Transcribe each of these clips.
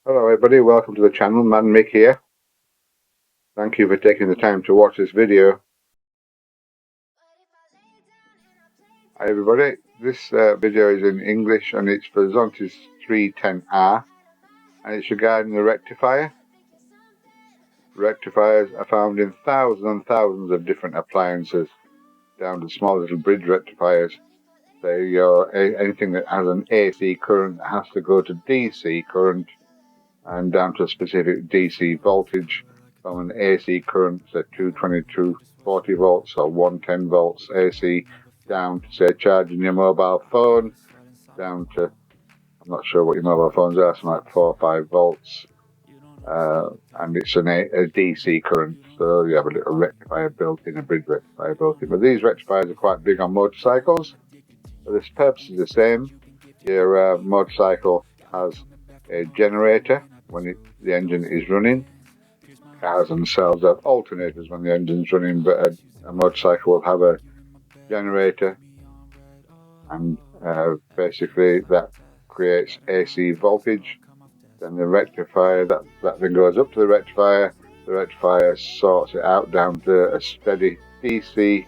Hello everybody, welcome to the channel, Man Mick here. Thank you for taking the time to watch this video. Hi everybody, this video is in English and it's for Zontes 310R and it's regarding the rectifier. Rectifiers are found in thousands and thousands of different appliances, down to small little bridge rectifiers. Anything that has an AC current that has to go to DC current, and down to a specific DC voltage from an AC current, say 220 to 40 volts or 110 volts AC, down to say charging your mobile phone, down to, I'm not sure what your mobile phones are, something like 4 or 5 volts, and it's a DC current, so you have a little rectifier built in, a bridge rectifier built in. But these rectifiers are quite big on motorcycles. For this purpose is the same. Your motorcycle has a generator when the engine is running. Cars themselves have alternators when the engine's running, but a motorcycle will have a generator, and basically that creates AC voltage. Then the rectifier, that then goes up to the rectifier sorts it out down to a steady DC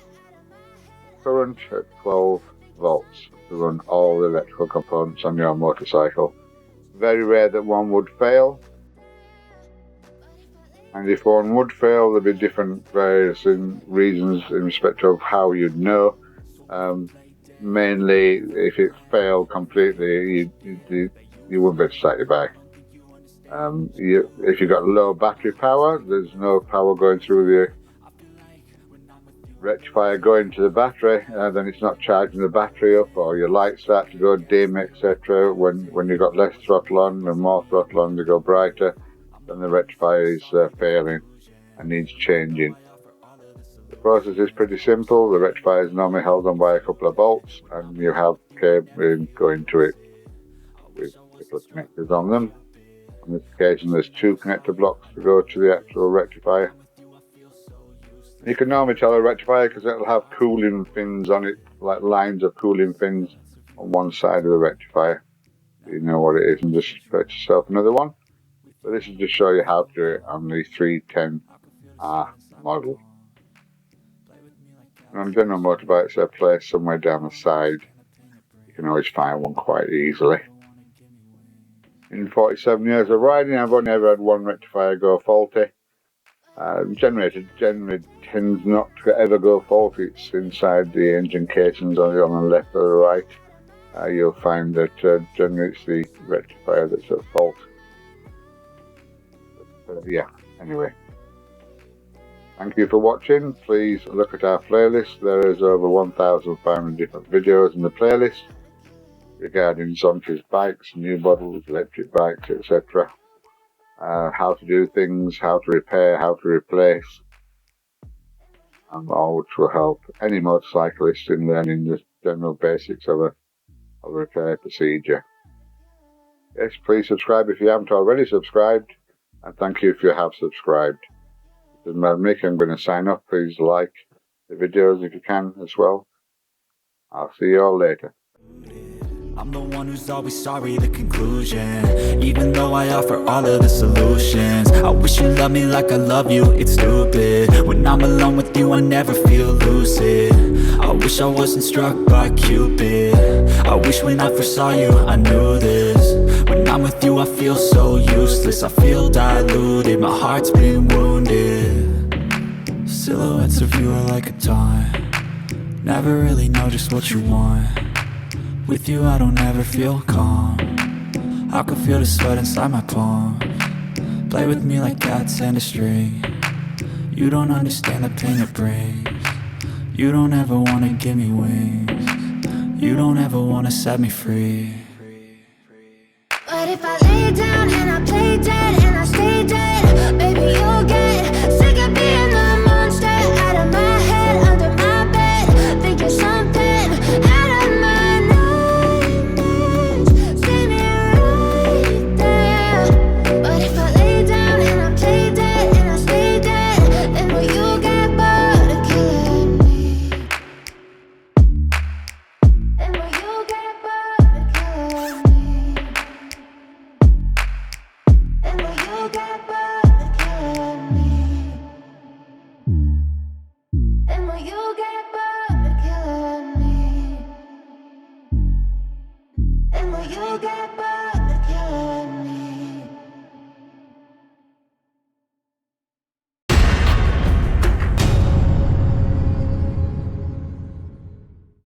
current at 12 volts to run all the electrical components on your motorcycle. Very rare that one would fail, and if one would fail, there'd be different various reasons in respect of how you'd know. Mainly, if it failed completely, you wouldn't be able to start your bike. If you've got low battery power, there's no power going through the rectifier going to the battery, then it's not charging the battery up, or your lights start to go dim, etc. When you've got less throttle on and more throttle on, they go brighter, then the rectifier is failing and needs changing. The process is pretty simple. The rectifier is normally held on by a couple of bolts, and you have cable going to it with little connectors on them. On this occasion there's 2 connector blocks to go to the actual rectifier. You can normally tell a rectifier because it'll have cooling fins on it, like lines of cooling fins on one side of the rectifier. You know what it is, and just purchase yourself another one. But this is to show you how to do it on the 310R model. And on general motorbikes, they're placed somewhere down the side. You can always find one quite easily. In 47 years of riding, I've only ever had one rectifier go faulty. Generator generally tends not to ever go faulty. It's inside the engine casings on the left or the right. You'll find that generally it's the rectifier that's at fault. But, yeah, anyway. Thank you for watching. Please look at our playlist. There is over 1,500 different videos in the playlist regarding Zontes bikes, new models, electric bikes, etc. How to do things, how to repair, how to replace, and all which will help any motorcyclist in learning the general basics of a repair procedure. Yes, please subscribe if you haven't already subscribed, and thank you if you have subscribed. This is Man Mick. I'm going to sign off. Please like the videos if you can as well. I'll see you all later. I'm the one who's always sorry, the conclusion. Even though I offer all of the solutions, I wish you loved me like I love you, it's stupid. When I'm alone with you, I never feel lucid. I wish I wasn't struck by Cupid. I wish when I first saw you, I knew this. When I'm with you, I feel so useless. I feel diluted, my heart's been wounded. Silhouettes of you are like a taunt. Never really know just what you want. With you I don't ever feel calm. I can feel the sweat inside my palms. Play with me like cats and a string. You don't understand the pain it brings. You don't ever wanna give me wings. You don't ever wanna set me free. But if I lay down and I play dead and I stay dead, baby you'll get sick of being the monster out of my head, under my bed, thinking something out of my you'll get bored.